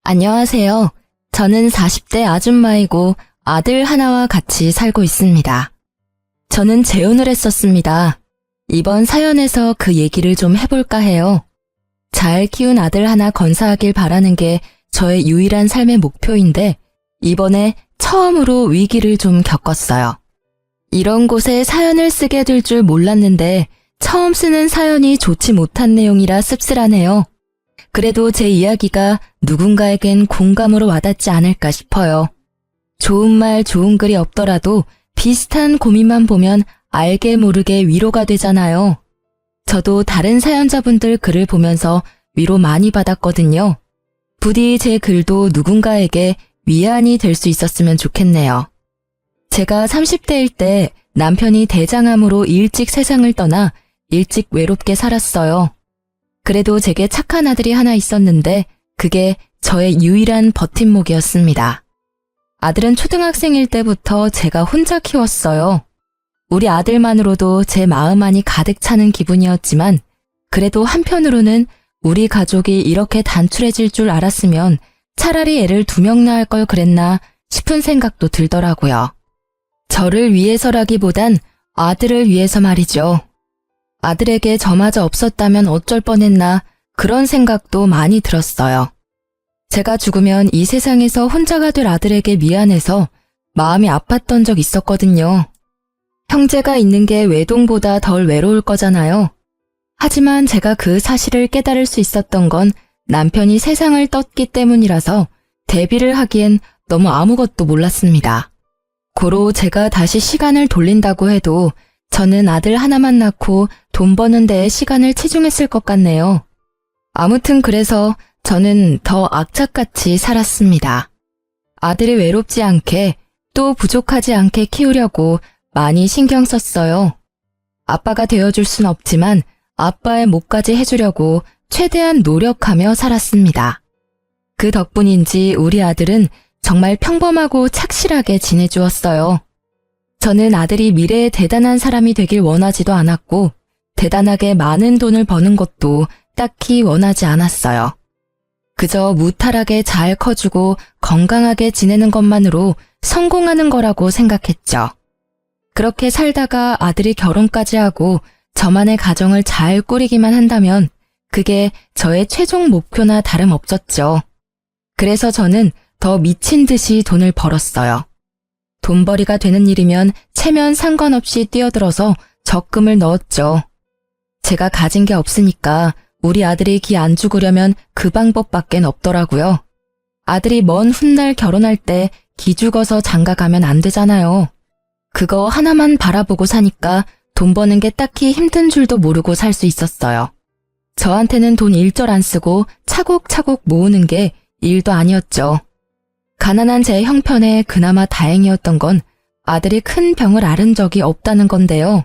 안녕하세요. 저는 40대 아줌마이고 아들 하나와 같이 살고 있습니다. 저는 재혼을 했었습니다. 이번 사연에서 그 얘기를 좀 해볼까 해요. 잘 키운 아들 하나 건사하길 바라는 게 저의 유일한 삶의 목표인데 이번에 처음으로 위기를 좀 겪었어요. 이런 곳에 사연을 쓰게 될 줄 몰랐는데 처음 쓰는 사연이 좋지 못한 내용이라 씁쓸하네요. 그래도 제 이야기가 누군가에겐 공감으로 와닿지 않을까 싶어요. 좋은 말, 좋은 글이 없더라도 비슷한 고민만 보면 알게 모르게 위로가 되잖아요. 저도 다른 사연자분들 글을 보면서 위로 많이 받았거든요. 부디 제 글도 누군가에게 위안이 될 수 있었으면 좋겠네요. 제가 30대일 때 남편이 대장암으로 일찍 세상을 떠나 일찍 외롭게 살았어요. 그래도 제게 착한 아들이 하나 있었는데 그게 저의 유일한 버팀목이었습니다. 아들은 초등학생일 때부터 제가 혼자 키웠어요. 우리 아들만으로도 제 마음 안이 가득 차는 기분이었지만 그래도 한편으로는 우리 가족이 이렇게 단출해질 줄 알았으면 차라리 애를 2명 낳을 걸 그랬나 싶은 생각도 들더라고요. 저를 위해서라기보단 아들을 위해서 말이죠. 아들에게 저마저 없었다면 어쩔 뻔했나 그런 생각도 많이 들었어요. 제가 죽으면 이 세상에서 혼자가 될 아들에게 미안해서 마음이 아팠던 적 있었거든요. 형제가 있는 게 외동보다 덜 외로울 거잖아요. 하지만 제가 그 사실을 깨달을 수 있었던 건 남편이 세상을 떴기 때문이라서 대비를 하기엔 너무 아무것도 몰랐습니다. 고로 제가 다시 시간을 돌린다고 해도 저는 아들 하나만 낳고 돈 버는 데에 시간을 치중했을 것 같네요. 아무튼 그래서 저는 더 악착같이 살았습니다. 아들이 외롭지 않게 또 부족하지 않게 키우려고 많이 신경 썼어요. 아빠가 되어줄 순 없지만 아빠의 몫까지 해주려고 최대한 노력하며 살았습니다. 그 덕분인지 우리 아들은 정말 평범하고 착실하게 지내주었어요. 저는 아들이 미래에 대단한 사람이 되길 원하지도 않았고 대단하게 많은 돈을 버는 것도 딱히 원하지 않았어요. 그저 무탈하게 잘 커주고 건강하게 지내는 것만으로 성공하는 거라고 생각했죠. 그렇게 살다가 아들이 결혼까지 하고 저만의 가정을 잘 꾸리기만 한다면 그게 저의 최종 목표나 다름없었죠. 그래서 저는 더 미친 듯이 돈을 벌었어요. 돈벌이가 되는 일이면 체면 상관없이 뛰어들어서 적금을 넣었죠. 제가 가진 게 없으니까 우리 아들이 기 안 죽으려면 그 방법밖엔 없더라고요. 아들이 먼 훗날 결혼할 때 기 죽어서 장가 가면 안 되잖아요. 그거 하나만 바라보고 사니까 돈 버는 게 딱히 힘든 줄도 모르고 살 수 있었어요. 저한테는 돈 일절 안 쓰고 차곡차곡 모으는 게 일도 아니었죠. 가난한 제 형편에 그나마 다행이었던 건 아들이 큰 병을 앓은 적이 없다는 건데요.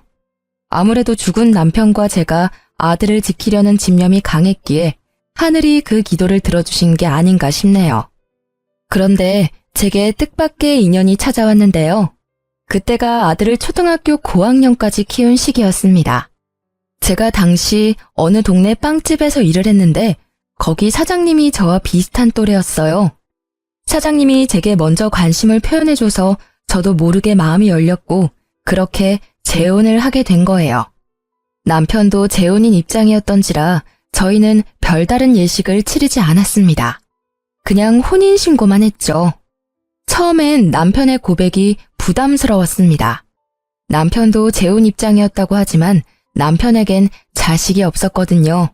아무래도 죽은 남편과 제가 아들을 지키려는 집념이 강했기에 하늘이 그 기도를 들어주신 게 아닌가 싶네요. 그런데 제게 뜻밖의 인연이 찾아왔는데요. 그때가 아들을 초등학교 고학년까지 키운 시기였습니다. 제가 당시 어느 동네 빵집에서 일을 했는데 거기 사장님이 저와 비슷한 또래였어요. 사장님이 제게 먼저 관심을 표현해줘서 저도 모르게 마음이 열렸고 그렇게 재혼을 하게 된 거예요. 남편도 재혼인 입장이었던지라 저희는 별다른 예식을 치르지 않았습니다. 그냥 혼인신고만 했죠. 처음엔 남편의 고백이 부담스러웠습니다. 남편도 재혼 입장이었다고 하지만 남편에겐 자식이 없었거든요.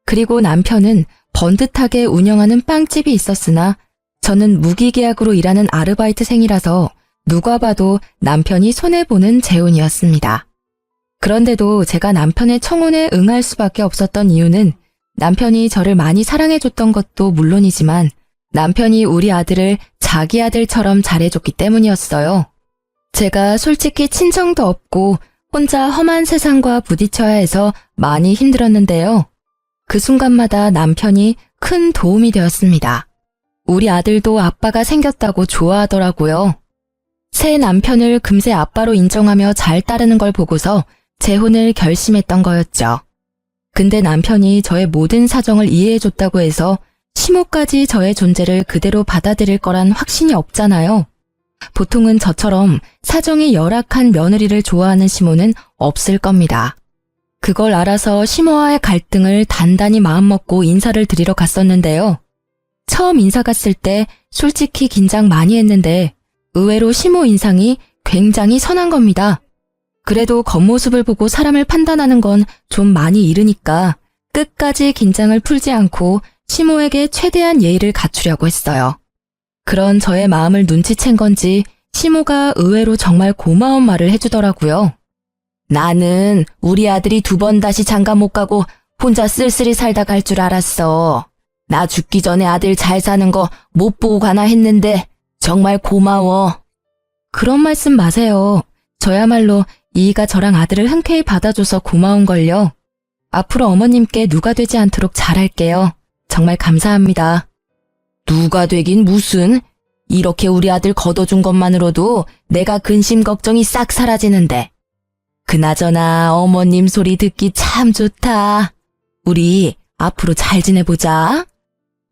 그리고 남편은 번듯하게 운영하는 빵집이 있었으나 저는 무기계약으로 일하는 아르바이트생이라서 누가 봐도 남편이 손해보는 재혼이었습니다. 그런데도 제가 남편의 청혼에 응할 수밖에 없었던 이유는 남편이 저를 많이 사랑해줬던 것도 물론이지만 남편이 우리 아들을 자기 아들처럼 잘해줬기 때문이었어요. 제가 솔직히 친정도 없고 혼자 험한 세상과 부딪혀야 해서 많이 힘들었는데요. 그 순간마다 남편이 큰 도움이 되었습니다. 우리 아들도 아빠가 생겼다고 좋아하더라고요. 새 남편을 금세 아빠로 인정하며 잘 따르는 걸 보고서 재혼을 결심했던 거였죠. 근데 남편이 저의 모든 사정을 이해해줬다고 해서 시모까지 저의 존재를 그대로 받아들일 거란 확신이 없잖아요. 보통은 저처럼 사정이 열악한 며느리를 좋아하는 시모는 없을 겁니다. 그걸 알아서 시모와의 갈등을 단단히 마음먹고 인사를 드리러 갔었는데요. 처음 인사 갔을 때 솔직히 긴장 많이 했는데 의외로 시모 인상이 굉장히 선한 겁니다. 그래도 겉모습을 보고 사람을 판단하는 건 좀 많이 이르니까 끝까지 긴장을 풀지 않고 시모에게 최대한 예의를 갖추려고 했어요. 그런 저의 마음을 눈치챈 건지 시모가 의외로 정말 고마운 말을 해주더라고요. 나는 우리 아들이 2번 다시 장가 못 가고 혼자 쓸쓸히 살다 갈 줄 알았어. 나 죽기 전에 아들 잘 사는 거 못 보고 가나 했는데 정말 고마워. 그런 말씀 마세요. 저야말로 이이가 저랑 아들을 흔쾌히 받아줘서 고마운걸요. 앞으로 어머님께 누가 되지 않도록 잘할게요. 정말 감사합니다. 누가 되긴 무슨. 이렇게 우리 아들 걷어준 것만으로도 내가 근심 걱정이 싹 사라지는데. 그나저나 어머님 소리 듣기 참 좋다. 우리 앞으로 잘 지내보자.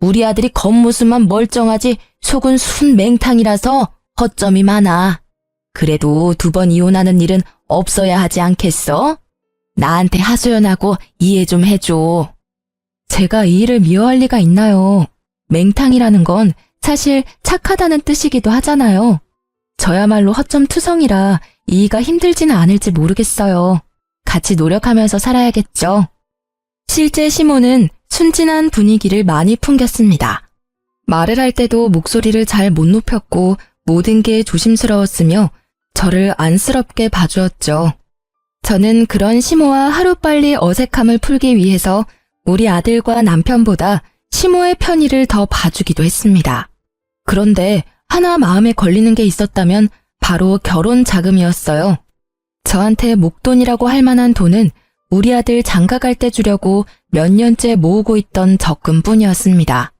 우리 아들이 겉모습만 멀쩡하지 속은 순 맹탕이라서 허점이 많아. 그래도 2번 이혼하는 일은 없어야 하지 않겠어? 나한테 하소연하고 이해 좀 해줘. 제가 이 일을 미워할 리가 있나요? 맹탕이라는 건 사실 착하다는 뜻이기도 하잖아요. 저야말로 허점투성이라 이이가 힘들지는 않을지 모르겠어요. 같이 노력하면서 살아야겠죠. 실제 시모는 순진한 분위기를 많이 풍겼습니다. 말을 할 때도 목소리를 잘 못 높였고 모든 게 조심스러웠으며 저를 안쓰럽게 봐주었죠. 저는 그런 시모와 하루빨리 어색함을 풀기 위해서 우리 아들과 남편보다 시모의 편의를 더 봐주기도 했습니다. 그런데 하나 마음에 걸리는 게 있었다면 바로 결혼 자금이었어요. 저한테 목돈이라고 할 만한 돈은 우리 아들 장가 갈 때 주려고 몇 년째 모으고 있던 적금뿐이었습니다.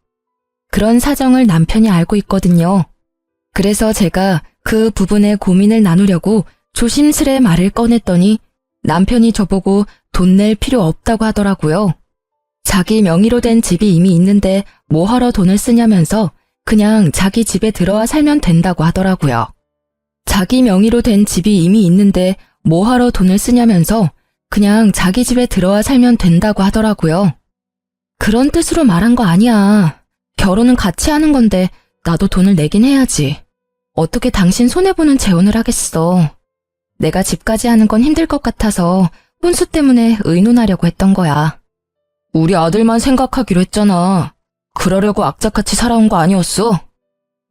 그런 사정을 남편이 알고 있거든요. 그래서 제가 그 부분에 고민을 나누려고 조심스레 말을 꺼냈더니 남편이 저보고 돈 낼 필요 없다고 하더라고요. 자기 명의로 된 집이 이미 있는데 뭐하러 돈을 쓰냐면서 그냥 자기 집에 들어와 살면 된다고 하더라고요. 자기 명의로 된 집이 이미 있는데 뭐하러 돈을 쓰냐면서 그냥 자기 집에 들어와 살면 된다고 하더라고요. 그런 뜻으로 말한 거 아니야. 결혼은 같이 하는 건데 나도 돈을 내긴 해야지. 어떻게 당신 손해보는 재혼을 하겠어. 내가 집까지 하는 건 힘들 것 같아서 혼수 때문에 의논하려고 했던 거야. 우리 아들만 생각하기로 했잖아. 그러려고 악착같이 살아온 거 아니었어?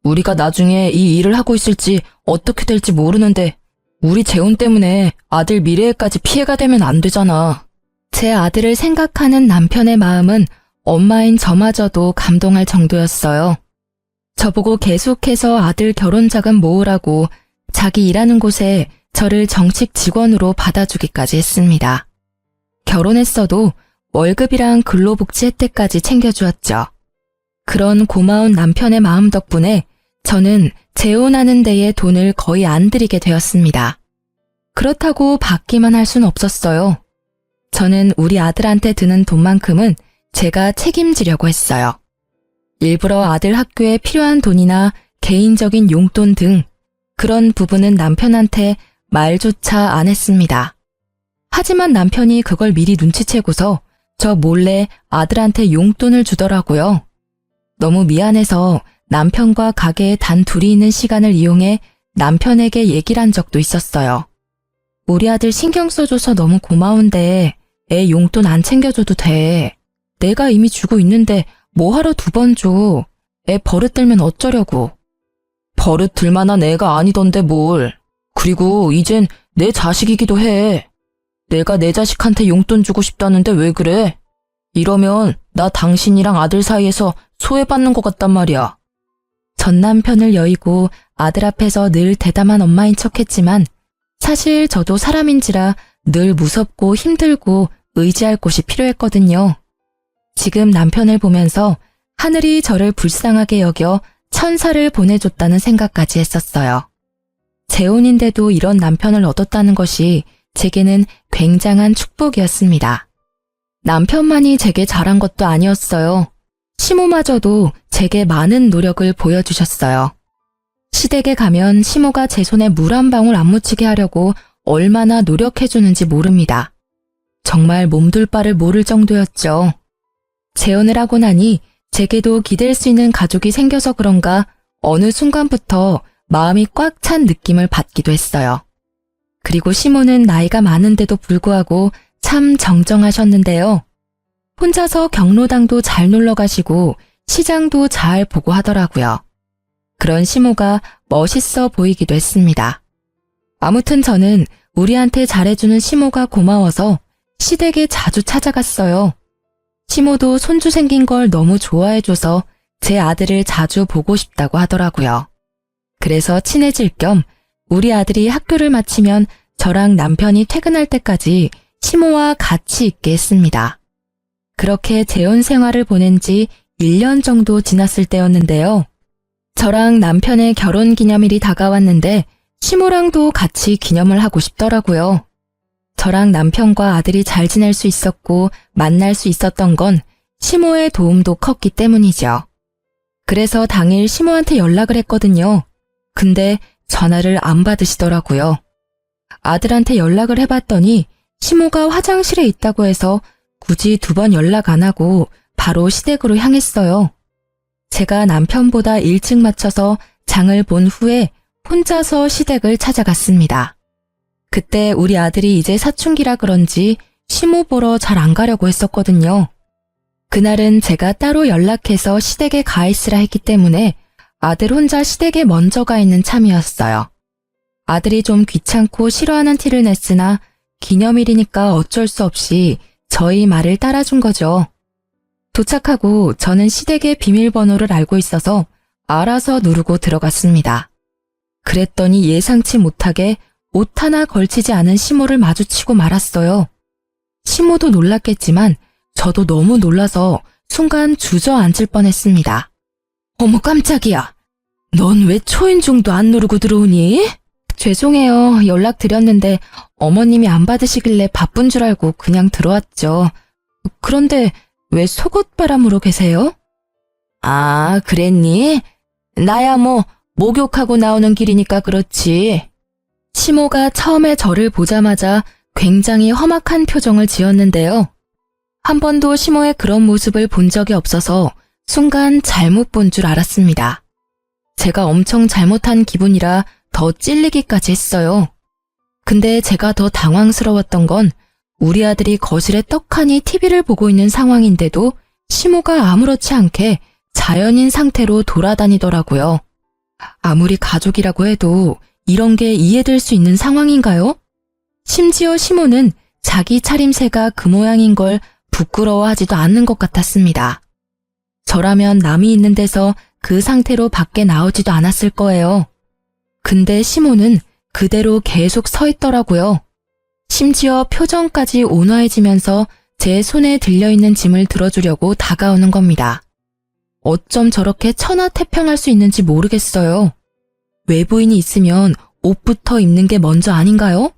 우리가 나중에 이 일을 하고 있을지 어떻게 될지 모르는데 우리 재혼 때문에 아들 미래에까지 피해가 되면 안 되잖아. 제 아들을 생각하는 남편의 마음은 엄마인 저마저도 감동할 정도였어요. 저보고 계속해서 아들 결혼 자금 모으라고 자기 일하는 곳에 저를 정식 직원으로 받아주기까지 했습니다. 결혼했어도 월급이랑 근로복지 혜택까지 챙겨주었죠. 그런 고마운 남편의 마음 덕분에 저는 재혼하는 데에 돈을 거의 안 들이게 되었습니다. 그렇다고 받기만 할 순 없었어요. 저는 우리 아들한테 드는 돈만큼은 제가 책임지려고 했어요. 일부러 아들 학교에 필요한 돈이나 개인적인 용돈 등 그런 부분은 남편한테 말조차 안 했습니다. 하지만 남편이 그걸 미리 눈치채고서 저 몰래 아들한테 용돈을 주더라고요. 너무 미안해서 남편과 가게에 단 둘이 있는 시간을 이용해 남편에게 얘기를 한 적도 있었어요. 우리 아들 신경 써줘서 너무 고마운데 애 용돈 안 챙겨줘도 돼. 내가 이미 주고 있는데 뭐하러 2번 줘. 애 버릇 들면 어쩌려고. 버릇 들 만한 애가 아니던데 뭘. 그리고 이젠 내 자식이기도 해. 내가 내 자식한테 용돈 주고 싶다는데 왜 그래? 이러면 나 당신이랑 아들 사이에서 소외받는 것 같단 말이야. 전 남편을 여의고 아들 앞에서 늘 대담한 엄마인 척했지만 사실 저도 사람인지라 늘 무섭고 힘들고 의지할 곳이 필요했거든요. 지금 남편을 보면서 하늘이 저를 불쌍하게 여겨 천사를 보내줬다는 생각까지 했었어요. 재혼인데도 이런 남편을 얻었다는 것이 제게는 굉장한 축복이었습니다. 남편만이 제게 잘한 것도 아니었어요. 시모마저도 제게 많은 노력을 보여주셨어요. 시댁에 가면 시모가 제 손에 물 한 방울 안 묻히게 하려고 얼마나 노력해주는지 모릅니다. 정말 몸둘 바를 모를 정도였죠. 재혼을 하고 나니 제게도 기댈 수 있는 가족이 생겨서 그런가 어느 순간부터 마음이 꽉 찬 느낌을 받기도 했어요. 그리고 시모는 나이가 많은데도 불구하고 참 정정하셨는데요. 혼자서 경로당도 잘 놀러 가시고 시장도 잘 보고 하더라고요. 그런 시모가 멋있어 보이기도 했습니다. 아무튼 저는 우리한테 잘해주는 시모가 고마워서 시댁에 자주 찾아갔어요. 시모도 손주 생긴 걸 너무 좋아해줘서 제 아들을 자주 보고 싶다고 하더라고요. 그래서 친해질 겸 우리 아들이 학교를 마치면 저랑 남편이 퇴근할 때까지 시모와 같이 있게 했습니다. 그렇게 재혼 생활을 보낸 지 1년 정도 지났을 때였는데요. 저랑 남편의 결혼 기념일이 다가왔는데 시모랑도 같이 기념을 하고 싶더라고요. 저랑 남편과 아들이 잘 지낼 수 있었고 만날 수 있었던 건 시모의 도움도 컸기 때문이죠. 그래서 당일 시모한테 연락을 했거든요. 근데 전화를 안 받으시더라고요. 아들한테 연락을 해봤더니 시모가 화장실에 있다고 해서 굳이 2번 연락 안 하고 바로 시댁으로 향했어요. 제가 남편보다 일찍 마쳐서 장을 본 후에 혼자서 시댁을 찾아갔습니다. 그때 우리 아들이 이제 사춘기라 그런지 시모 보러 잘 안 가려고 했었거든요. 그날은 제가 따로 연락해서 시댁에 가 있으라 했기 때문에 아들 혼자 시댁에 먼저 가 있는 참이었어요. 아들이 좀 귀찮고 싫어하는 티를 냈으나 기념일이니까 어쩔 수 없이 저희 말을 따라준 거죠. 도착하고 저는 시댁의 비밀번호를 알고 있어서 알아서 누르고 들어갔습니다. 그랬더니 예상치 못하게 옷 하나 걸치지 않은 시모를 마주치고 말았어요. 시모도 놀랐겠지만 저도 너무 놀라서 순간 주저앉을 뻔했습니다. 어머 깜짝이야. 넌 왜 초인종도 안 누르고 들어오니? 죄송해요. 연락드렸는데 어머님이 안 받으시길래 바쁜 줄 알고 그냥 들어왔죠. 그런데 왜 속옷바람으로 계세요? 아, 그랬니? 나야 뭐 목욕하고 나오는 길이니까 그렇지. 시모가 처음에 저를 보자마자 굉장히 험악한 표정을 지었는데요. 한 번도 시모의 그런 모습을 본 적이 없어서 순간 잘못 본 줄 알았습니다. 제가 엄청 잘못한 기분이라 더 찔리기까지 했어요. 근데 제가 더 당황스러웠던 건 우리 아들이 거실에 떡하니 TV를 보고 있는 상황인데도 시모가 아무렇지 않게 자연인 상태로 돌아다니더라고요. 아무리 가족이라고 해도 이런 게 이해될 수 있는 상황인가요? 심지어 시모는 자기 차림새가 그 모양인 걸 부끄러워하지도 않는 것 같았습니다. 저라면 남이 있는 데서 그 상태로 밖에 나오지도 않았을 거예요. 근데 시모는 그대로 계속 서 있더라고요. 심지어 표정까지 온화해지면서 제 손에 들려있는 짐을 들어주려고 다가오는 겁니다. 어쩜 저렇게 천하태평할 수 있는지 모르겠어요. 외부인이 있으면 옷부터 입는 게 먼저 아닌가요?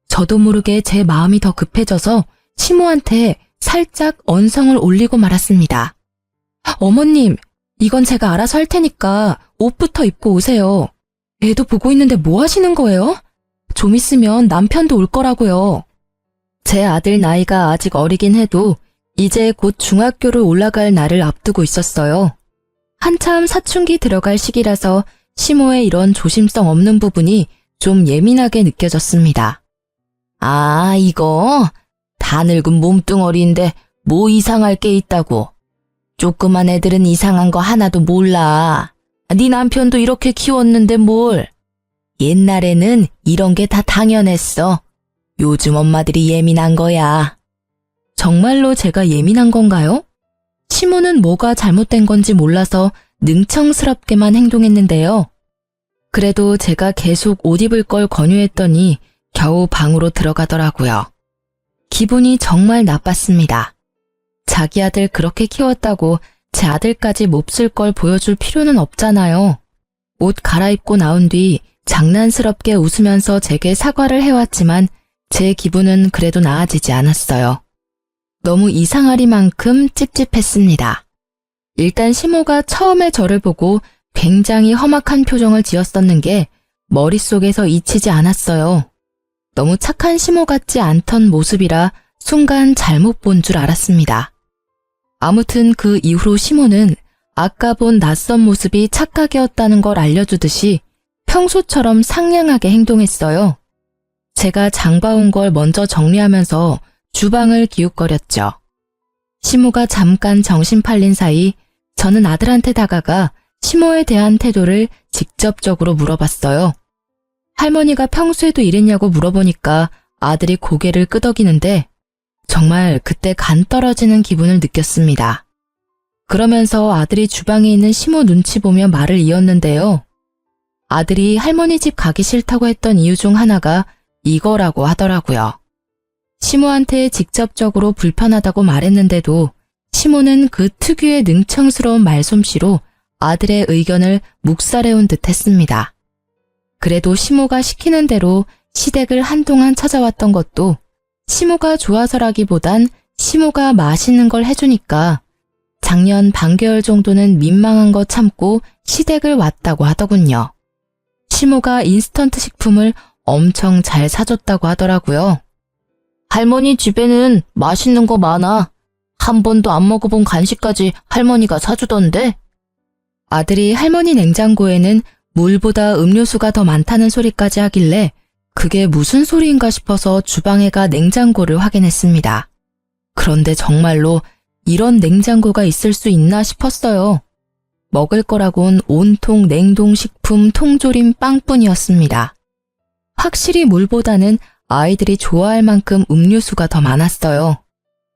저도 모르게 제 마음이 더 급해져서 시모한테 살짝 언성을 올리고 말았습니다. 어머님, 이건 제가 알아서 할 테니까 옷부터 입고 오세요. 애도 보고 있는데 뭐 하시는 거예요? 좀 있으면 남편도 올 거라고요. 제 아들 나이가 아직 어리긴 해도 이제 곧 중학교를 올라갈 날을 앞두고 있었어요. 한참 사춘기 들어갈 시기라서 시모의 이런 조심성 없는 부분이 좀 예민하게 느껴졌습니다. 아, 이거? 다 늙은 몸뚱어리인데 뭐 이상할 게 있다고. 조그만 애들은 이상한 거 하나도 몰라. 네 남편도 이렇게 키웠는데 뭘. 옛날에는 이런 게 다 당연했어. 요즘 엄마들이 예민한 거야. 정말로 제가 예민한 건가요? 시모는 뭐가 잘못된 건지 몰라서 능청스럽게만 행동했는데요. 그래도 제가 계속 옷 입을 걸 권유했더니 겨우 방으로 들어가더라고요. 기분이 정말 나빴습니다. 자기 아들 그렇게 키웠다고 제 아들까지 몹쓸 걸 보여줄 필요는 없잖아요. 옷 갈아입고 나온 뒤 장난스럽게 웃으면서 제게 사과를 해왔지만 제 기분은 그래도 나아지지 않았어요. 너무 이상하리만큼 찝찝했습니다. 일단 시모가 처음에 저를 보고 굉장히 험악한 표정을 지었었는 게 머릿속에서 잊히지 않았어요. 너무 착한 시모 같지 않던 모습이라 순간 잘못 본 줄 알았습니다. 아무튼 그 이후로 시모는 아까 본 낯선 모습이 착각이었다는 걸 알려주듯이 평소처럼 상냥하게 행동했어요. 제가 장봐온 걸 먼저 정리하면서 주방을 기웃거렸죠. 시모가 잠깐 정신 팔린 사이 저는 아들한테 다가가 시모에 대한 태도를 직접적으로 물어봤어요. 할머니가 평소에도 이랬냐고 물어보니까 아들이 고개를 끄덕이는데 정말 그때 간 떨어지는 기분을 느꼈습니다. 그러면서 아들이 주방에 있는 시모 눈치 보며 말을 이었는데요. 아들이 할머니 집 가기 싫다고 했던 이유 중 하나가 이거라고 하더라고요. 시모한테 직접적으로 불편하다고 말했는데도 시모는 그 특유의 능청스러운 말솜씨로 아들의 의견을 묵살해온 듯 했습니다. 그래도 시모가 시키는 대로 시댁을 한동안 찾아왔던 것도 시모가 좋아서라기보단 시모가 맛있는 걸 해주니까 작년 반개월 정도는 민망한 거 참고 시댁을 왔다고 하더군요. 시모가 인스턴트 식품을 엄청 잘 사줬다고 하더라고요. 할머니 집에는 맛있는 거 많아. 한 번도 안 먹어본 간식까지 할머니가 사주던데? 아들이 할머니 냉장고에는 물보다 음료수가 더 많다는 소리까지 하길래 그게 무슨 소리인가 싶어서 주방에 가 냉장고를 확인했습니다. 그런데 정말로 이런 냉장고가 있을 수 있나 싶었어요. 먹을 거라곤 온통 냉동식품 통조림 빵뿐이었습니다. 확실히 물보다는 아이들이 좋아할 만큼 음료수가 더 많았어요.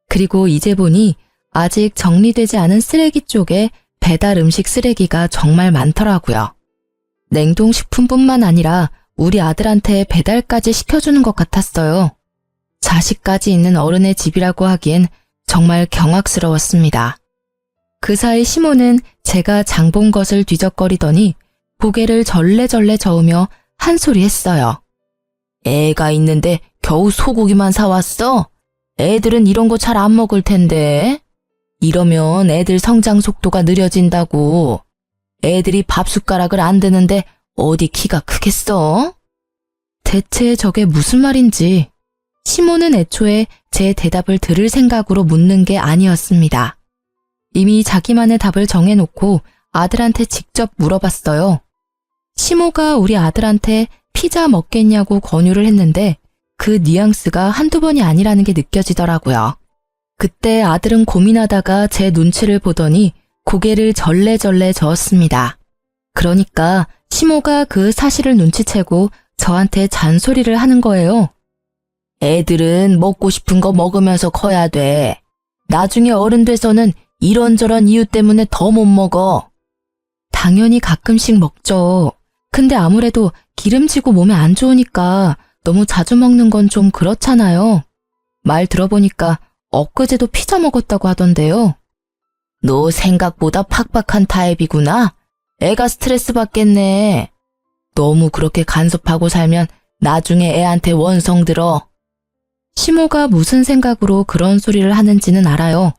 그리고 이제 보니 아직 정리되지 않은 쓰레기 쪽에 배달 음식 쓰레기가 정말 많더라고요. 냉동식품뿐만 아니라 우리 아들한테 배달까지 시켜주는 것 같았어요. 자식까지 있는 어른의 집이라고 하기엔 정말 경악스러웠습니다. 그 사이 시모는 제가 장 본 것을 뒤적거리더니 고개를 절레절레 저으며 한 소리 했어요. 애가 있는데 겨우 소고기만 사왔어? 애들은 이런 거 잘 안 먹을 텐데. 이러면 애들 성장 속도가 느려진다고. 애들이 밥숟가락을 안 드는데 어디 키가 크겠어? 대체 저게 무슨 말인지 시모는 애초에 제 대답을 들을 생각으로 묻는 게 아니었습니다. 이미 자기만의 답을 정해놓고 아들한테 직접 물어봤어요. 시모가 우리 아들한테 피자 먹겠냐고 권유를 했는데 그 뉘앙스가 한두 번이 아니라는 게 느껴지더라고요. 그때 아들은 고민하다가 제 눈치를 보더니 고개를 절레절레 저었습니다. 그러니까 시모가 그 사실을 눈치채고 저한테 잔소리를 하는 거예요. 애들은 먹고 싶은 거 먹으면서 커야 돼. 나중에 어른 돼서는 이런저런 이유 때문에 더 못 먹어. 당연히 가끔씩 먹죠. 근데 아무래도 기름지고 몸에 안 좋으니까 너무 자주 먹는 건 좀 그렇잖아요. 말 들어보니까 엊그제도 피자 먹었다고 하던데요. 너 생각보다 팍팍한 타입이구나. 애가 스트레스 받겠네. 너무 그렇게 간섭하고 살면 나중에 애한테 원성 들어. 시모가 무슨 생각으로 그런 소리를 하는지는 알아요.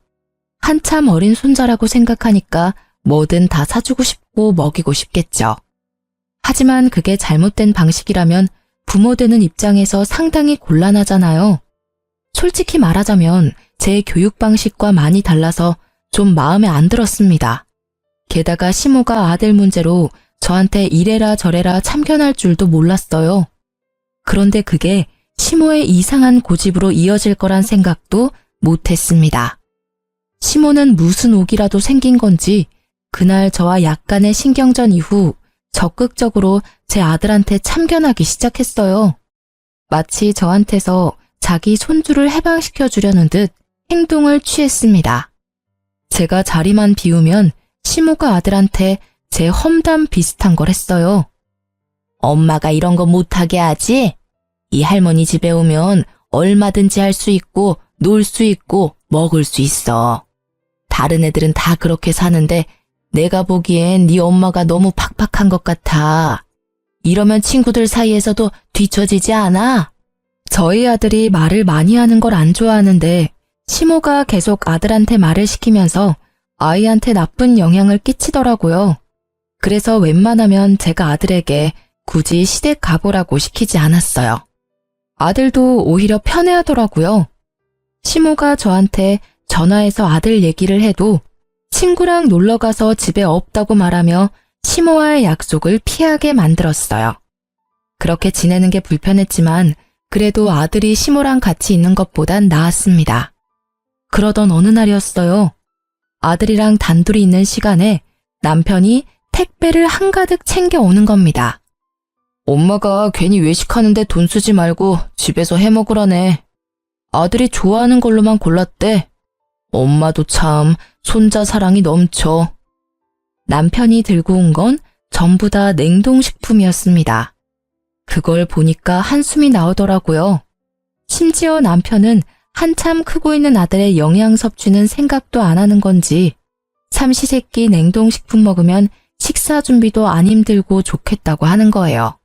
한참 어린 손자라고 생각하니까 뭐든 다 사주고 싶고 먹이고 싶겠죠. 하지만 그게 잘못된 방식이라면 부모 되는 입장에서 상당히 곤란하잖아요. 솔직히 말하자면 제 교육 방식과 많이 달라서 좀 마음에 안 들었습니다. 게다가 시모가 아들 문제로 저한테 이래라 저래라 참견할 줄도 몰랐어요. 그런데 그게 시모의 이상한 고집으로 이어질 거란 생각도 못했습니다. 시모는 무슨 옥이라도 생긴 건지 그날 저와 약간의 신경전 이후 적극적으로 제 아들한테 참견하기 시작했어요. 마치 저한테서 자기 손주를 해방시켜 주려는 듯 행동을 취했습니다. 제가 자리만 비우면 시모가 아들한테 제 험담 비슷한 걸 했어요. 엄마가 이런 거 못하게 하지? 이 할머니 집에 오면 얼마든지 할 수 있고 놀 수 있고 먹을 수 있어. 다른 애들은 다 그렇게 사는데 내가 보기엔 네 엄마가 너무 팍팍한 것 같아. 이러면 친구들 사이에서도 뒤처지지 않아? 저희 아들이 말을 많이 하는 걸 안 좋아하는데 시모가 계속 아들한테 말을 시키면서 아이한테 나쁜 영향을 끼치더라고요. 그래서 웬만하면 제가 아들에게 굳이 시댁 가보라고 시키지 않았어요. 아들도 오히려 편해하더라고요. 시모가 저한테 전화해서 아들 얘기를 해도 친구랑 놀러가서 집에 없다고 말하며 시모와의 약속을 피하게 만들었어요. 그렇게 지내는 게 불편했지만 그래도 아들이 시모랑 같이 있는 것보단 나았습니다. 그러던 어느 날이었어요. 아들이랑 단둘이 있는 시간에 남편이 택배를 한가득 챙겨오는 겁니다. 엄마가 괜히 외식하는데 돈 쓰지 말고 집에서 해 먹으라네. 아들이 좋아하는 걸로만 골랐대. 엄마도 참 손자 사랑이 넘쳐. 남편이 들고 온 건 전부 다 냉동식품이었습니다. 그걸 보니까 한숨이 나오더라고요. 심지어 남편은 한참 크고 있는 아들의 영양 섭취는 생각도 안 하는 건지 삼시세끼 냉동식품 먹으면 식사 준비도 안 힘들고 좋겠다고 하는 거예요.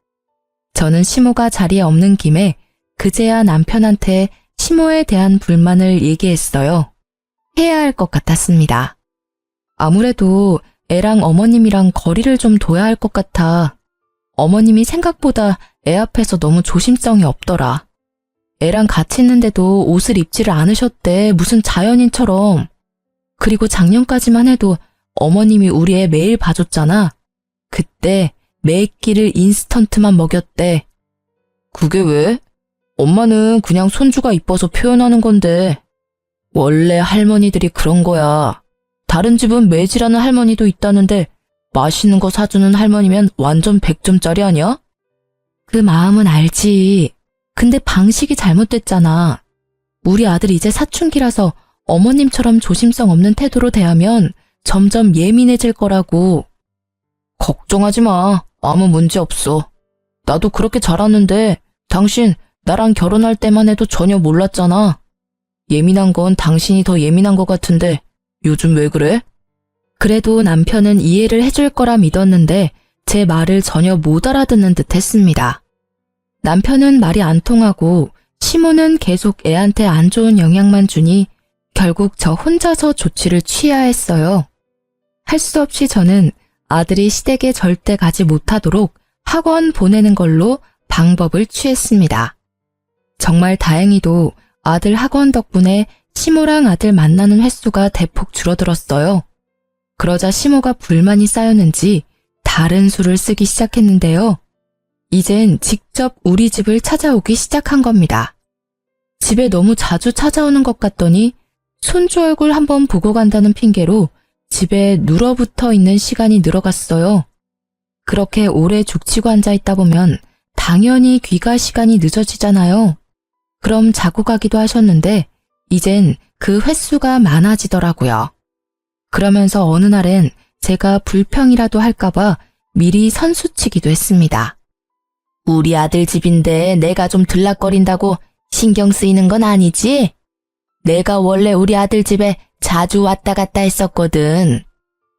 저는 시모가 자리에 없는 김에 그제야 남편한테 시모에 대한 불만을 얘기했어요. 해야 할 것 같았습니다. 아무래도 애랑 어머님이랑 거리를 좀 둬야 할 것 같아. 어머님이 생각보다 애 앞에서 너무 조심성이 없더라. 애랑 같이 있는데도 옷을 입지를 않으셨대. 무슨 자연인처럼. 그리고 작년까지만 해도 어머님이 우리 애 매일 봐줬잖아. 그때 매끼를 인스턴트만 먹였대. 그게 왜? 엄마는 그냥 손주가 이뻐서 표현하는 건데. 원래 할머니들이 그런 거야. 다른 집은 매질하는 할머니도 있다는데 맛있는 거 사주는 할머니면 완전 100점짜리 아니야? 그 마음은 알지. 근데 방식이 잘못됐잖아. 우리 아들 이제 사춘기라서 어머님처럼 조심성 없는 태도로 대하면 점점 예민해질 거라고. 걱정하지 마. 아무 문제 없어. 나도 그렇게 자랐는데 당신 나랑 결혼할 때만 해도 전혀 몰랐잖아. 예민한 건 당신이 더 예민한 것 같은데 요즘 왜 그래? 그래도 남편은 이해를 해줄 거라 믿었는데 제 말을 전혀 못 알아듣는 듯 했습니다. 남편은 말이 안 통하고 시모는 계속 애한테 안 좋은 영향만 주니 결국 저 혼자서 조치를 취해야 했어요. 할 수 없이 저는 아들이 시댁에 절대 가지 못하도록 학원 보내는 걸로 방법을 취했습니다. 정말 다행히도 아들 학원 덕분에 시모랑 아들 만나는 횟수가 대폭 줄어들었어요. 그러자 시모가 불만이 쌓였는지 다른 수를 쓰기 시작했는데요. 이젠 직접 우리 집을 찾아오기 시작한 겁니다. 집에 너무 자주 찾아오는 것 같더니 손주 얼굴 한번 보고 간다는 핑계로 집에 눌어붙어 있는 시간이 늘어갔어요. 그렇게 오래 죽치고 앉아있다 보면 당연히 귀가 시간이 늦어지잖아요. 그럼 자고 가기도 하셨는데 이젠 그 횟수가 많아지더라고요. 그러면서 어느 날엔 제가 불평이라도 할까봐 미리 선수치기도 했습니다. 우리 아들 집인데 내가 좀 들락거린다고 신경 쓰이는 건 아니지? 내가 원래 우리 아들 집에 자주 왔다 갔다 했었거든.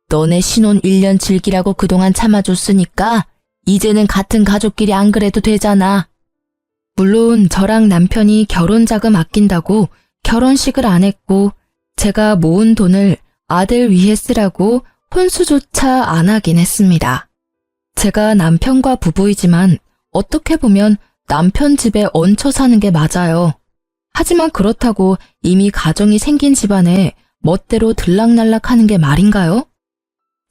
너네 신혼 1년 즐기라고 그동안 참아줬으니까 이제는 같은 가족끼리 안 그래도 되잖아. 물론 저랑 남편이 결혼 자금 아낀다고 결혼식을 안 했고 제가 모은 돈을 아들 위해 쓰라고 혼수조차 안 하긴 했습니다. 제가 남편과 부부이지만 어떻게 보면 남편 집에 얹혀 사는 게 맞아요. 하지만 그렇다고 이미 가정이 생긴 집안에 멋대로 들락날락 하는 게 말인가요?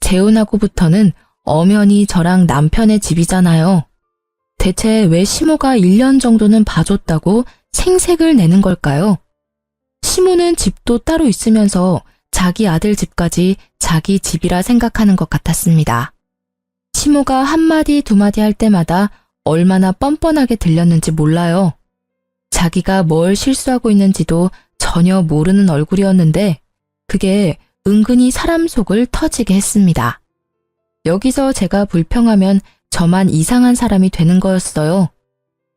재혼하고부터는 엄연히 저랑 남편의 집이잖아요. 대체 왜 시모가 1년 정도는 봐줬다고 생색을 내는 걸까요? 시모는 집도 따로 있으면서 자기 아들 집까지 자기 집이라 생각하는 것 같았습니다. 시모가 한마디 두마디 할 때마다 얼마나 뻔뻔하게 들렸는지 몰라요. 자기가 뭘 실수하고 있는지도 전혀 모르는 얼굴이었는데 그게 은근히 사람 속을 터지게 했습니다. 여기서 제가 불평하면 저만 이상한 사람이 되는 거였어요.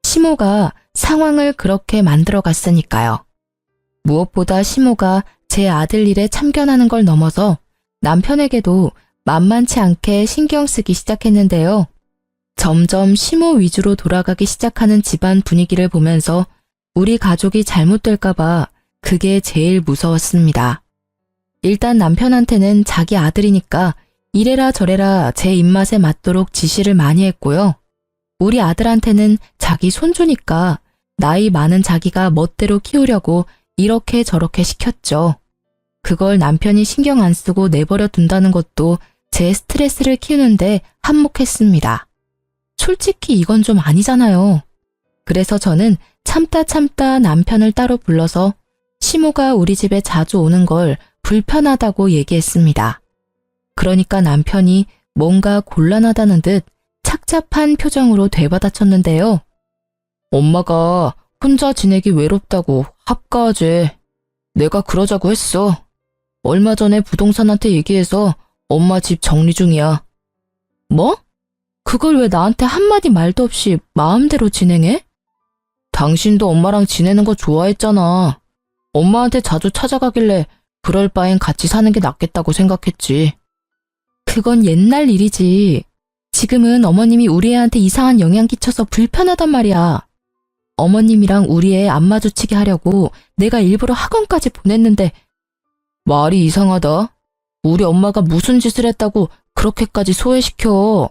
시모가 상황을 그렇게 만들어 갔으니까요. 무엇보다 시모가 제 아들 일에 참견하는 걸 넘어서 남편에게도 만만치 않게 신경 쓰기 시작했는데요. 점점 시모 위주로 돌아가기 시작하는 집안 분위기를 보면서 우리 가족이 잘못될까봐 그게 제일 무서웠습니다. 일단 남편한테는 자기 아들이니까 이래라 저래라 제 입맛에 맞도록 지시를 많이 했고요. 우리 아들한테는 자기 손주니까 나이 많은 자기가 멋대로 키우려고 이렇게 저렇게 시켰죠. 그걸 남편이 신경 안 쓰고 내버려 둔다는 것도 제 스트레스를 키우는데 한몫했습니다. 솔직히 이건 좀 아니잖아요. 그래서 저는 참다 남편을 따로 불러서 시모가 우리 집에 자주 오는 걸 불편하다고 얘기했습니다. 그러니까 남편이 뭔가 곤란하다는 듯 착잡한 표정으로 되받아쳤는데요. 엄마가 혼자 지내기 외롭다고 합가하재. 내가 그러자고 했어. 얼마 전에 부동산한테 얘기해서 엄마 집 정리 중이야. 뭐? 그걸 왜 나한테 한마디 말도 없이 마음대로 진행해? 당신도 엄마랑 지내는 거 좋아했잖아. 엄마한테 자주 찾아가길래 그럴 바엔 같이 사는 게 낫겠다고 생각했지. 그건 옛날 일이지. 지금은 어머님이 우리 애한테 이상한 영향 끼쳐서 불편하단 말이야. 어머님이랑 우리 애 안 마주치게 하려고 내가 일부러 학원까지 보냈는데 말이 이상하다. 우리 엄마가 무슨 짓을 했다고 그렇게까지 소외시켜.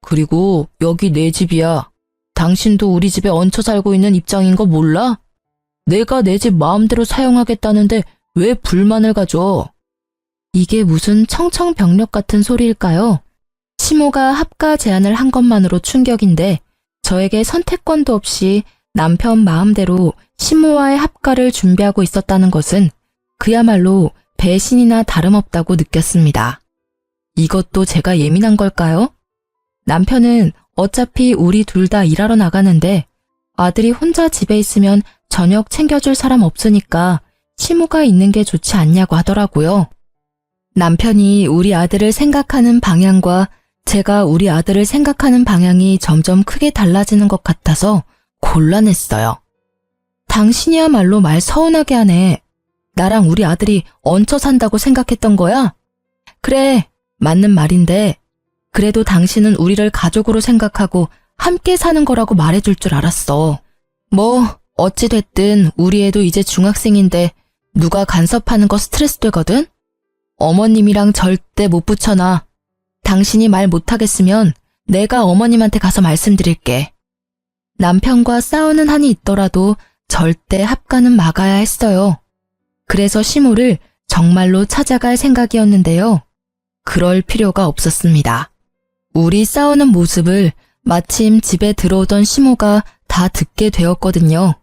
그리고 여기 내 집이야. 당신도 우리 집에 얹혀 살고 있는 입장인 거 몰라? 내가 내 집 마음대로 사용하겠다는데 왜 불만을 가져? 이게 무슨 청청병력 같은 소리일까요? 시모가 합가 제안을 한 것만으로 충격인데 저에게 선택권도 없이 남편 마음대로 시모와의 합가를 준비하고 있었다는 것은 그야말로 배신이나 다름없다고 느꼈습니다. 이것도 제가 예민한 걸까요? 남편은 어차피 우리 둘 다 일하러 나가는데 아들이 혼자 집에 있으면 저녁 챙겨줄 사람 없으니까 시모가 있는 게 좋지 않냐고 하더라고요. 남편이 우리 아들을 생각하는 방향과 제가 우리 아들을 생각하는 방향이 점점 크게 달라지는 것 같아서 곤란했어요. 당신이야말로 말 서운하게 하네. 나랑 우리 아들이 얹혀 산다고 생각했던 거야? 그래, 맞는 말인데 그래도 당신은 우리를 가족으로 생각하고 함께 사는 거라고 말해줄 줄 알았어. 뭐 어찌됐든 우리 애도 이제 중학생인데 누가 간섭하는 거 스트레스 되거든? 어머님이랑 절대 못 붙여놔. 당신이 말 못하겠으면 내가 어머님한테 가서 말씀드릴게. 남편과 싸우는 한이 있더라도 절대 합가는 막아야 했어요. 그래서 시모를 정말로 찾아갈 생각이었는데요. 그럴 필요가 없었습니다. 우리 싸우는 모습을 마침 집에 들어오던 시모가 다 듣게 되었거든요.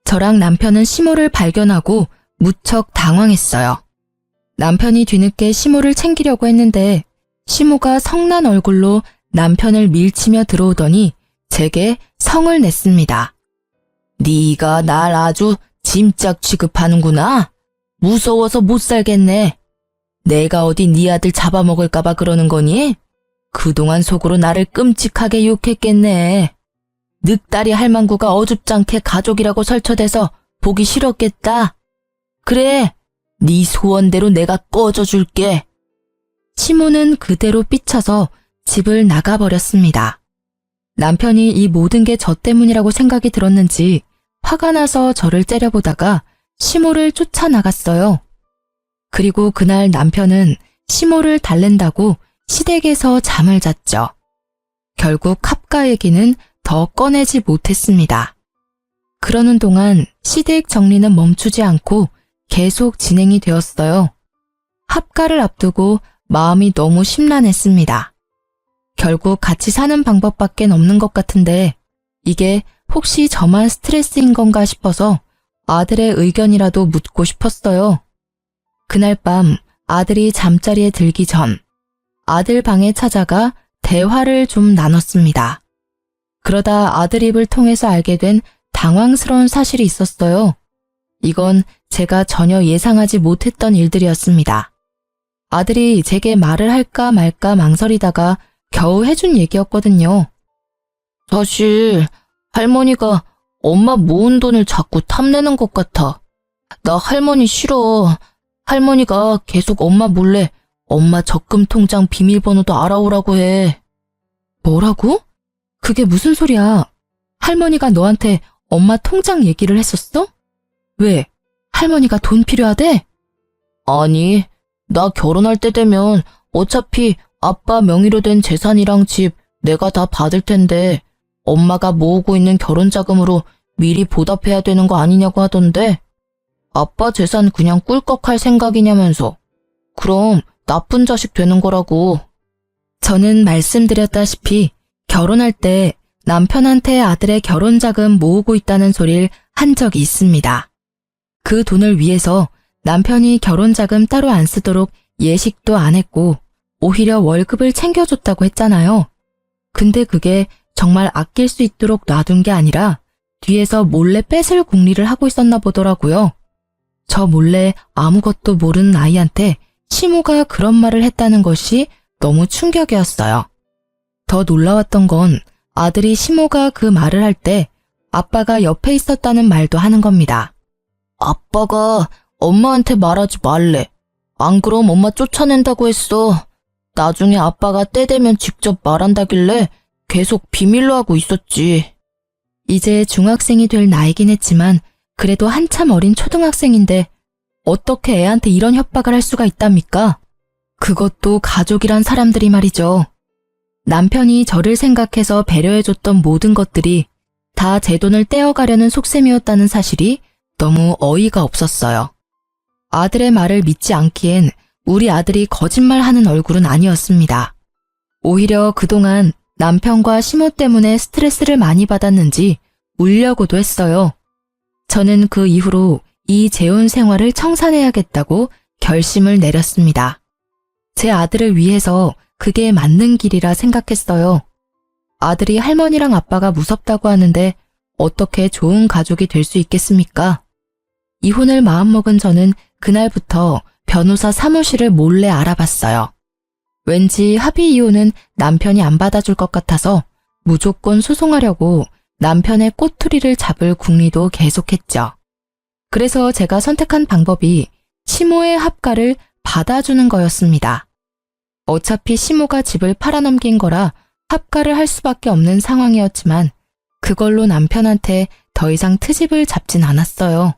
저랑 남편은 시모를 발견하고 무척 당황했어요. 남편이 뒤늦게 시모를 챙기려고 했는데 시모가 성난 얼굴로 남편을 밀치며 들어오더니 제게 성을 냈습니다. 네가 날 아주 짐짝 취급하는구나. 무서워서 못 살겠네. 내가 어디 네 아들 잡아먹을까봐 그러는 거니? 그동안 속으로 나를 끔찍하게 욕했겠네. 늑다리 할망구가 어줍잖게 가족이라고 설쳐대서 보기 싫었겠다. 그래, 네 소원대로 내가 꺼져줄게. 시모는 그대로 삐쳐서 집을 나가버렸습니다. 남편이 이 모든 게 저 때문이라고 생각이 들었는지 화가 나서 저를 째려보다가 시모를 쫓아나갔어요. 그리고 그날 남편은 시모를 달랜다고 시댁에서 잠을 잤죠. 결국 합가 얘기는 더 꺼내지 못했습니다. 그러는 동안 시댁 정리는 멈추지 않고 계속 진행이 되었어요. 합가를 앞두고 마음이 너무 심란했습니다. 결국 같이 사는 방법밖엔 없는 것 같은데 이게 혹시 저만 스트레스인 건가 싶어서 아들의 의견이라도 묻고 싶었어요. 그날 밤 아들이 잠자리에 들기 전 아들 방에 찾아가 대화를 좀 나눴습니다. 그러다 아들 입을 통해서 알게 된 당황스러운 사실이 있었어요. 이건 제가 전혀 예상하지 못했던 일들이었습니다. 아들이 제게 말을 할까 말까 망설이다가 겨우 해준 얘기였거든요. 사실 할머니가 엄마 모은 돈을 자꾸 탐내는 것 같아. 나 할머니 싫어. 할머니가 계속 엄마 몰래 엄마 적금 통장 비밀번호도 알아오라고 해. 뭐라고? 그게 무슨 소리야? 할머니가 너한테 엄마 통장 얘기를 했었어? 왜? 할머니가 돈 필요하대? 아니, 나 결혼할 때 되면 어차피 아빠 명의로 된 재산이랑 집 내가 다 받을 텐데 엄마가 모으고 있는 결혼 자금으로 미리 보답해야 되는 거 아니냐고 하던데 아빠 재산 그냥 꿀꺽할 생각이냐면서. 그럼 나쁜 자식 되는 거라고. 저는 말씀드렸다시피 결혼할 때 남편한테 아들의 결혼 자금 모으고 있다는 소리를 한 적이 있습니다. 그 돈을 위해서 남편이 결혼 자금 따로 안 쓰도록 예식도 안 했고 오히려 월급을 챙겨줬다고 했잖아요. 근데 그게 정말 아낄 수 있도록 놔둔 게 아니라 뒤에서 몰래 뺏을 궁리를 하고 있었나 보더라고요. 저 몰래 아무것도 모르는 아이한테 시모가 그런 말을 했다는 것이 너무 충격이었어요. 더 놀라웠던 건 아들이 시모가 그 말을 할 때 아빠가 옆에 있었다는 말도 하는 겁니다. 아빠가 엄마한테 말하지 말래. 안 그럼 엄마 쫓아낸다고 했어. 나중에 아빠가 때 되면 직접 말한다길래 계속 비밀로 하고 있었지. 이제 중학생이 될 나이긴 했지만 그래도 한참 어린 초등학생인데 어떻게 애한테 이런 협박을 할 수가 있답니까? 그것도 가족이란 사람들이 말이죠. 남편이 저를 생각해서 배려해줬던 모든 것들이 다 제 돈을 떼어가려는 속셈이었다는 사실이 너무 어이가 없었어요. 아들의 말을 믿지 않기엔 우리 아들이 거짓말하는 얼굴은 아니었습니다. 오히려 그동안 남편과 시모 때문에 스트레스를 많이 받았는지 울려고도 했어요. 저는 그 이후로 이 재혼 생활을 청산해야겠다고 결심을 내렸습니다. 제 아들을 위해서 그게 맞는 길이라 생각했어요. 아들이 할머니랑 아빠가 무섭다고 하는데 어떻게 좋은 가족이 될 수 있겠습니까? 이혼을 마음먹은 저는 그날부터 변호사 사무실을 몰래 알아봤어요. 왠지 합의 이혼은 남편이 안 받아줄 것 같아서 무조건 소송하려고 남편의 꼬투리를 잡을 궁리도 계속했죠. 그래서 제가 선택한 방법이 시모의 합가를 받아주는 거였습니다. 어차피 시모가 집을 팔아넘긴 거라 합가를 할 수밖에 없는 상황이었지만 그걸로 남편한테 더 이상 트집을 잡진 않았어요.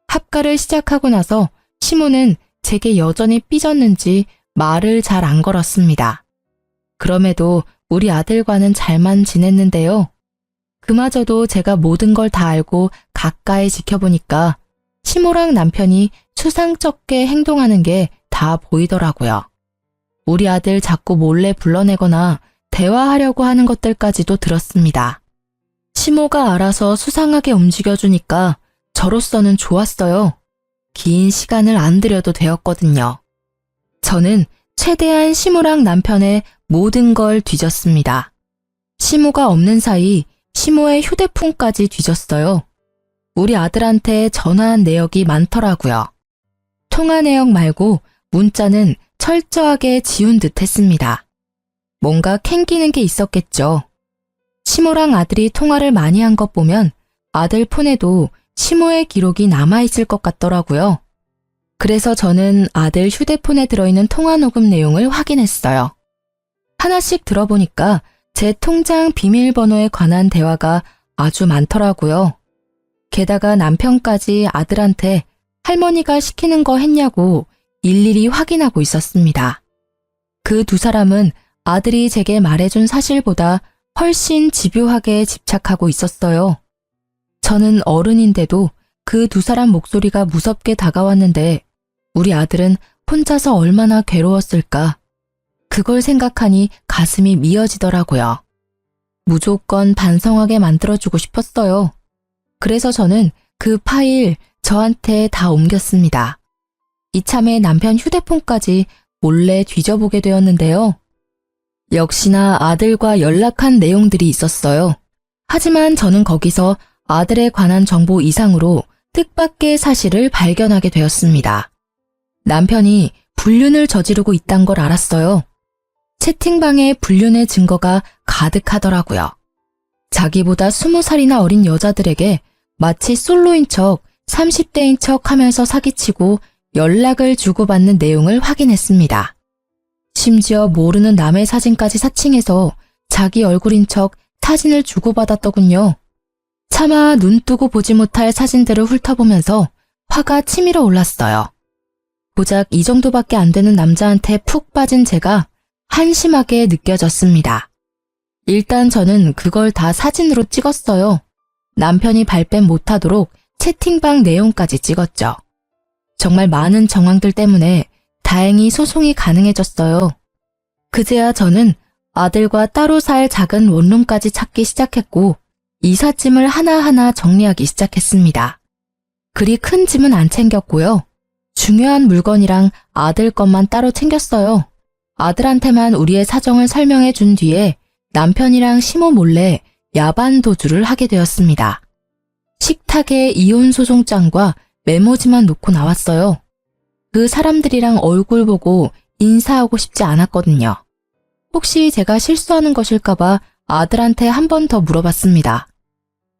합가를 시작하고 나서 시모는 제게 여전히 삐졌는지 말을 잘 안 걸었습니다. 그럼에도 우리 아들과는 잘만 지냈는데요. 그마저도 제가 모든 걸 다 알고 가까이 지켜보니까 시모랑 남편이 추상쩍게 행동하는 게 다 보이더라고요. 우리 아들 자꾸 몰래 불러내거나 대화하려고 하는 것들까지도 들었습니다. 시모가 알아서 수상하게 움직여주니까 저로서는 좋았어요. 긴 시간을 안 들여도 되었거든요. 저는 최대한 시모랑 남편의 모든 걸 뒤졌습니다. 시모가 없는 사이 시모의 휴대폰까지 뒤졌어요. 우리 아들한테 전화한 내역이 많더라고요. 통화 내역 말고 문자는 철저하게 지운 듯 했습니다. 뭔가 캥기는 게 있었겠죠. 시모랑 아들이 통화를 많이 한 것 보면 아들 폰에도 시모의 기록이 남아있을 것 같더라고요. 그래서 저는 아들 휴대폰에 들어있는 통화 녹음 내용을 확인했어요. 하나씩 들어보니까 제 통장 비밀번호에 관한 대화가 아주 많더라고요. 게다가 남편까지 아들한테 할머니가 시키는 거 했냐고 일일이 확인하고 있었습니다. 그 두 사람은 아들이 제게 말해준 사실보다 훨씬 집요하게 집착하고 있었어요. 저는 어른인데도 그 두 사람 목소리가 무섭게 다가왔는데 우리 아들은 혼자서 얼마나 괴로웠을까. 그걸 생각하니 가슴이 미어지더라고요. 무조건 반성하게 만들어주고 싶었어요. 그래서 저는 그 파일 저한테 다 옮겼습니다. 이참에 남편 휴대폰까지 몰래 뒤져보게 되었는데요. 역시나 아들과 연락한 내용들이 있었어요. 하지만 저는 거기서 아들에 관한 정보 이상으로 뜻밖의 사실을 발견하게 되었습니다. 남편이 불륜을 저지르고 있단 걸 알았어요. 채팅방에 불륜의 증거가 가득하더라고요. 자기보다 20살이나 어린 여자들에게 마치 솔로인 척 30대인 척 하면서 사기치고 연락을 주고받는 내용을 확인했습니다. 심지어 모르는 남의 사진까지 사칭해서 자기 얼굴인 척 사진을 주고받았더군요. 차마 눈 뜨고 보지 못할 사진들을 훑어보면서 화가 치밀어 올랐어요. 고작 이 정도밖에 안 되는 남자한테 푹 빠진 제가 한심하게 느껴졌습니다. 일단 저는 그걸 다 사진으로 찍었어요. 남편이 발뺌 못하도록 채팅방 내용까지 찍었죠. 정말 많은 정황들 때문에 다행히 소송이 가능해졌어요. 그제야 저는 아들과 따로 살 작은 원룸까지 찾기 시작했고 이삿짐을 하나하나 정리하기 시작했습니다. 그리 큰 짐은 안 챙겼고요. 중요한 물건이랑 아들 것만 따로 챙겼어요. 아들한테만 우리의 사정을 설명해 준 뒤에 남편이랑 시모 몰래 야반 도주를 하게 되었습니다. 식탁에 이혼 소송장과 메모지만 놓고 나왔어요. 그 사람들이랑 얼굴 보고 인사하고 싶지 않았거든요. 혹시 제가 실수하는 것일까봐 아들한테 한 번 더 물어봤습니다.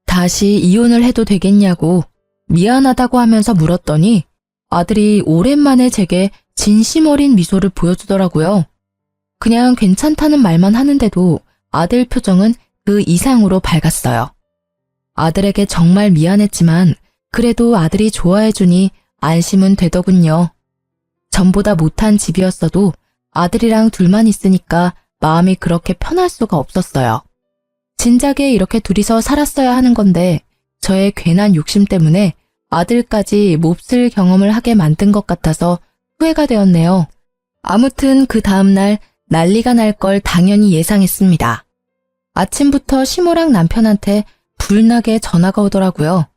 다시 이혼을 해도 되겠냐고 미안하다고 하면서 물었더니 아들이 오랜만에 제게 진심 어린 미소를 보여주더라고요. 그냥 괜찮다는 말만 하는데도 아들 표정은 그 이상으로 밝았어요. 아들에게 정말 미안했지만 그래도 아들이 좋아해주니 안심은 되더군요. 전보다 못한 집이었어도 아들이랑 둘만 있으니까 마음이 그렇게 편할 수가 없었어요. 진작에 이렇게 둘이서 살았어야 하는 건데 저의 괜한 욕심 때문에 아들까지 몹쓸 경험을 하게 만든 것 같아서 후회가 되었네요. 아무튼 그 다음날 난리가 날 걸 당연히 예상했습니다. 아침부터 시모랑 남편한테 불나게 전화가 오더라고요.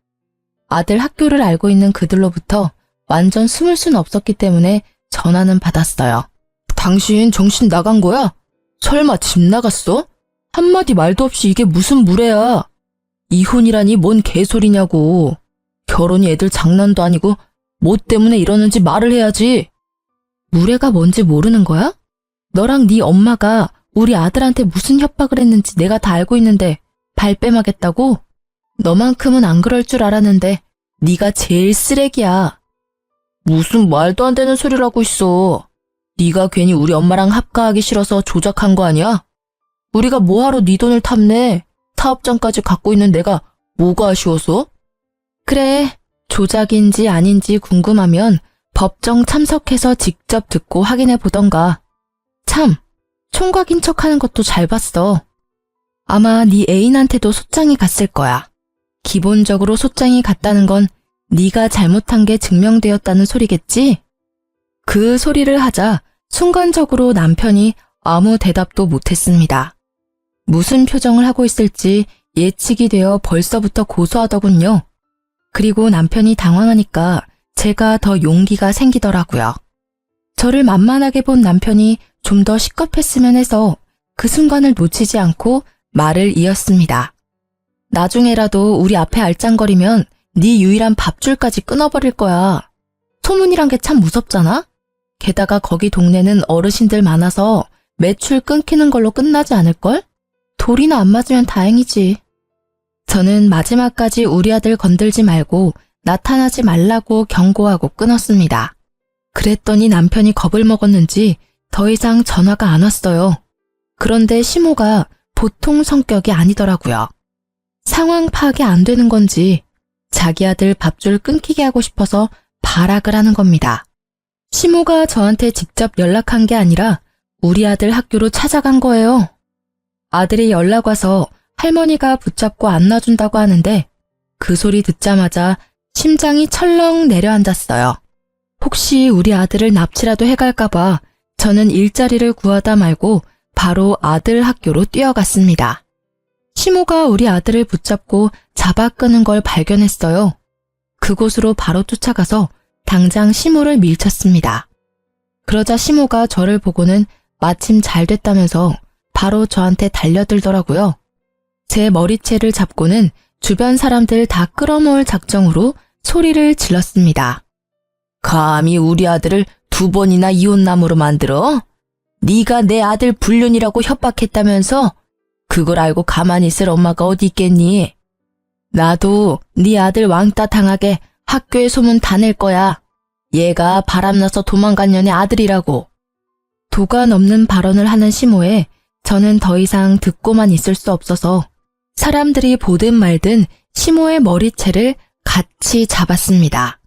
아들 학교를 알고 있는 그들로부터 완전 숨을 순 없었기 때문에 전화는 받았어요. 당신 정신 나간 거야? 설마 집 나갔어? 한마디 말도 없이 이게 무슨 무례야. 이혼이라니 뭔 개소리냐고. 결혼이 애들 장난도 아니고 뭐 때문에 이러는지 말을 해야지. 무례가 뭔지 모르는 거야? 너랑 네 엄마가 우리 아들한테 무슨 협박을 했는지 내가 다 알고 있는데 발뺌하겠다고? 너만큼은 안 그럴 줄 알았는데 네가 제일 쓰레기야. 무슨 말도 안 되는 소리를 하고 있어. 네가 괜히 우리 엄마랑 합가하기 싫어서 조작한 거 아니야? 우리가 뭐하러 네 돈을 탐내? 사업장까지 갖고 있는 내가 뭐가 아쉬워서? 그래, 조작인지 아닌지 궁금하면 법정 참석해서 직접 듣고 확인해 보던가. 참, 총각인 척하는 것도 잘 봤어. 아마 네 애인한테도 소장이 갔을 거야. 기본적으로 소장이 갔다는 건 네가 잘못한 게 증명되었다는 소리겠지? 그 소리를 하자 순간적으로 남편이 아무 대답도 못했습니다. 무슨 표정을 하고 있을지 예측이 되어 벌써부터 고소하더군요. 그리고 남편이 당황하니까 제가 더 용기가 생기더라고요. 저를 만만하게 본 남편이 좀 더 시겁했으면 해서 그 순간을 놓치지 않고 말을 이었습니다. 나중에라도 우리 앞에 알짱거리면 네 유일한 밥줄까지 끊어버릴 거야. 소문이란 게 참 무섭잖아? 게다가 거기 동네는 어르신들 많아서 매출 끊기는 걸로 끝나지 않을걸? 돌이나 안 맞으면 다행이지. 저는 마지막까지 우리 아들 건들지 말고 나타나지 말라고 경고하고 끊었습니다. 그랬더니 남편이 겁을 먹었는지 더 이상 전화가 안 왔어요. 그런데 시모가 보통 성격이 아니더라고요. 상황 파악이 안 되는 건지 자기 아들 밥줄 끊기게 하고 싶어서 발악을 하는 겁니다. 시모가 저한테 직접 연락한 게 아니라 우리 아들 학교로 찾아간 거예요. 아들이 연락 와서 할머니가 붙잡고 안놔준다고 하는데 그 소리 듣자마자 심장이 철렁 내려앉았어요. 혹시 우리 아들을 납치라도 해갈까봐 저는 일자리를 구하다 말고 바로 아들 학교로 뛰어갔습니다. 시모가 우리 아들을 붙잡고 잡아 끄는 걸 발견했어요. 그곳으로 바로 쫓아가서 당장 시모를 밀쳤습니다. 그러자 시모가 저를 보고는 마침 잘 됐다면서 바로 저한테 달려들더라고요. 제 머리채를 잡고는 주변 사람들 다 끌어모을 작정으로 소리를 질렀습니다. 감히 우리 아들을 2번이나 이혼남으로 만들어? 네가 내 아들 불륜이라고 협박했다면서? 그걸 알고 가만히 있을 엄마가 어디 있겠니? 나도 네 아들 왕따 당하게 학교에 소문 다 낼 거야. 얘가 바람나서 도망간 년의 아들이라고. 도가 넘는 발언을 하는 시모에 저는 더 이상 듣고만 있을 수 없어서 사람들이 보든 말든 시모의 머리채를 같이 잡았습니다.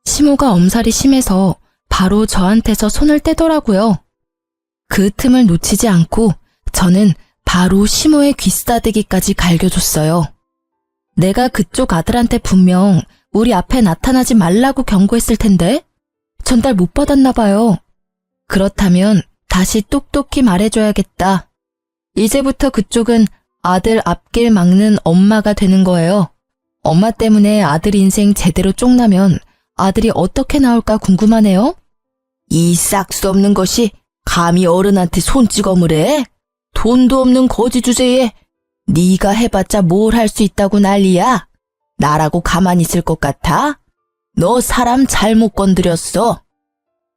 시모가 엄살이 심해서 바로 저한테서 손을 떼더라고요. 그 틈을 놓치지 않고 저는 바로 시모의 귀싸대기까지 갈겨줬어요. 내가 그쪽 아들한테 분명 우리 앞에 나타나지 말라고 경고했을 텐데 전달 못 받았나 봐요. 그렇다면 다시 똑똑히 말해줘야겠다. 이제부터 그쪽은 아들 앞길 막는 엄마가 되는 거예요. 엄마 때문에 아들 인생 제대로 쪽나면 아들이 어떻게 나올까 궁금하네요. 이 싹수 없는 것이 감히 어른한테 손찌검을 해? 돈도 없는 거지 주제에 네가 해봤자 뭘 할 수 있다고 난리야? 나라고 가만히 있을 것 같아? 너 사람 잘못 건드렸어.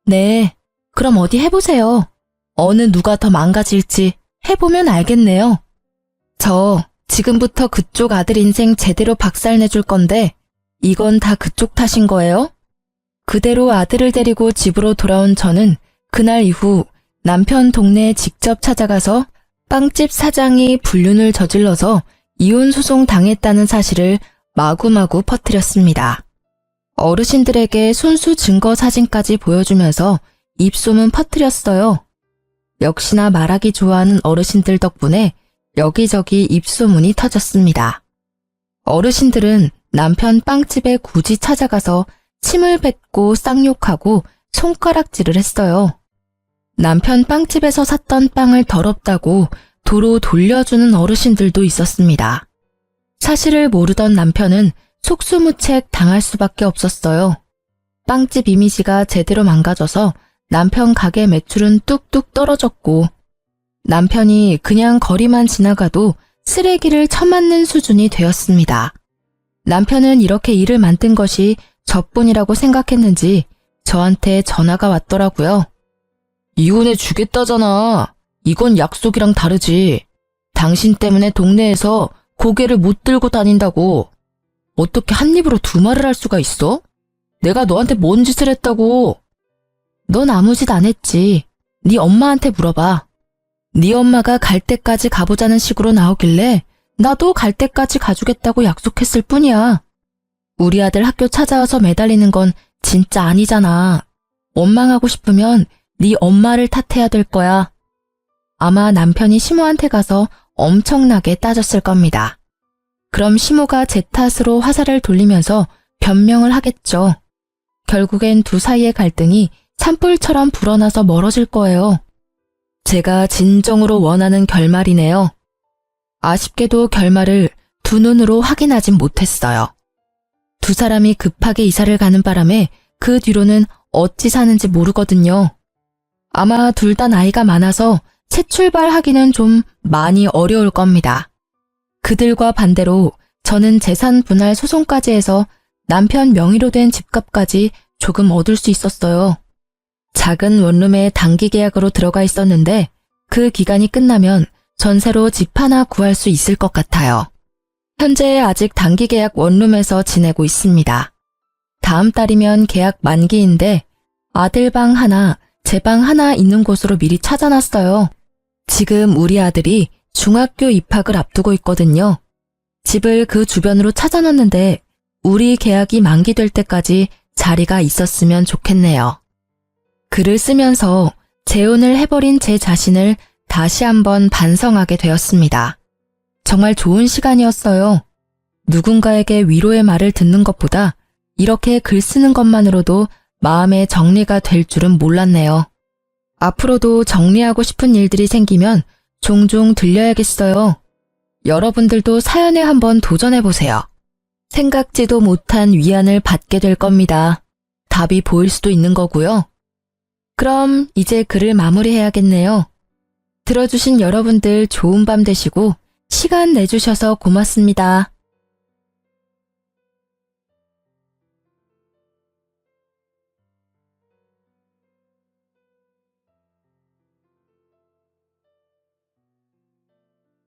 네, 그럼 어디 해보세요. 어느 누가 더 망가질지 해보면 알겠네요. 저 지금부터 그쪽 아들 인생 제대로 박살내줄 건데 이건 다 그쪽 탓인 거예요? 그대로 아들을 데리고 집으로 돌아온 저는 그날 이후 남편 동네에 직접 찾아가서 빵집 사장이 불륜을 저질러서 이혼 소송 당했다는 사실을 마구마구 퍼뜨렸습니다. 어르신들에게 손수 증거 사진까지 보여주면서 입소문 퍼뜨렸어요. 역시나 말하기 좋아하는 어르신들 덕분에 여기저기 입소문이 터졌습니다. 어르신들은 남편 빵집에 굳이 찾아가서 침을 뱉고 쌍욕하고 손가락질을 했어요. 남편 빵집에서 샀던 빵을 더럽다고 도로 돌려주는 어르신들도 있었습니다. 사실을 모르던 남편은 속수무책 당할 수밖에 없었어요. 빵집 이미지가 제대로 망가져서 남편 가게 매출은 뚝뚝 떨어졌고 남편이 그냥 거리만 지나가도 쓰레기를 쳐맞는 수준이 되었습니다. 남편은 이렇게 일을 만든 것이 저뿐이라고 생각했는지 저한테 전화가 왔더라고요. 이혼해 주겠다잖아. 이건 약속이랑 다르지. 당신 때문에 동네에서 고개를 못 들고 다닌다고. 어떻게 한 입으로 두 말을 할 수가 있어? 내가 너한테 뭔 짓을 했다고. 넌 아무 짓 안 했지. 네 엄마한테 물어봐. 네 엄마가 갈 때까지 가보자는 식으로 나오길래 나도 갈 때까지 가주겠다고 약속했을 뿐이야. 우리 아들 학교 찾아와서 매달리는 건 진짜 아니잖아. 원망하고 싶으면 네 엄마를 탓해야 될 거야. 아마 남편이 시모한테 가서 엄청나게 따졌을 겁니다. 그럼 시모가 제 탓으로 화살을 돌리면서 변명을 하겠죠. 결국엔 두 사이의 갈등이 산불처럼 불어나서 멀어질 거예요. 제가 진정으로 원하는 결말이네요. 아쉽게도 결말을 두 눈으로 확인하진 못했어요. 두 사람이 급하게 이사를 가는 바람에 그 뒤로는 어찌 사는지 모르거든요. 아마 둘 다 나이가 많아서 새 출발하기는 좀 많이 어려울 겁니다. 그들과 반대로 저는 재산 분할 소송까지 해서 남편 명의로 된 집값까지 조금 얻을 수 있었어요. 작은 원룸에 단기 계약으로 들어가 있었는데 그 기간이 끝나면 전세로 집 하나 구할 수 있을 것 같아요. 현재 아직 단기 계약 원룸에서 지내고 있습니다. 다음 달이면 계약 만기인데 아들 방 하나, 제 방 하나 있는 곳으로 미리 찾아놨어요. 지금 우리 아들이 중학교 입학을 앞두고 있거든요. 집을 그 주변으로 찾아놨는데 우리 계약이 만기될 때까지 자리가 있었으면 좋겠네요. 글을 쓰면서 재혼을 해버린 제 자신을 다시 한번 반성하게 되었습니다. 정말 좋은 시간이었어요. 누군가에게 위로의 말을 듣는 것보다 이렇게 글 쓰는 것만으로도 마음의 정리가 될 줄은 몰랐네요. 앞으로도 정리하고 싶은 일들이 생기면 종종 들려야겠어요. 여러분들도 사연에 한번 도전해보세요. 생각지도 못한 위안을 받게 될 겁니다. 답이 보일 수도 있는 거고요. 그럼 이제 글을 마무리해야겠네요. 들어주신 여러분들 좋은 밤 되시고 시간 내주셔서 고맙습니다.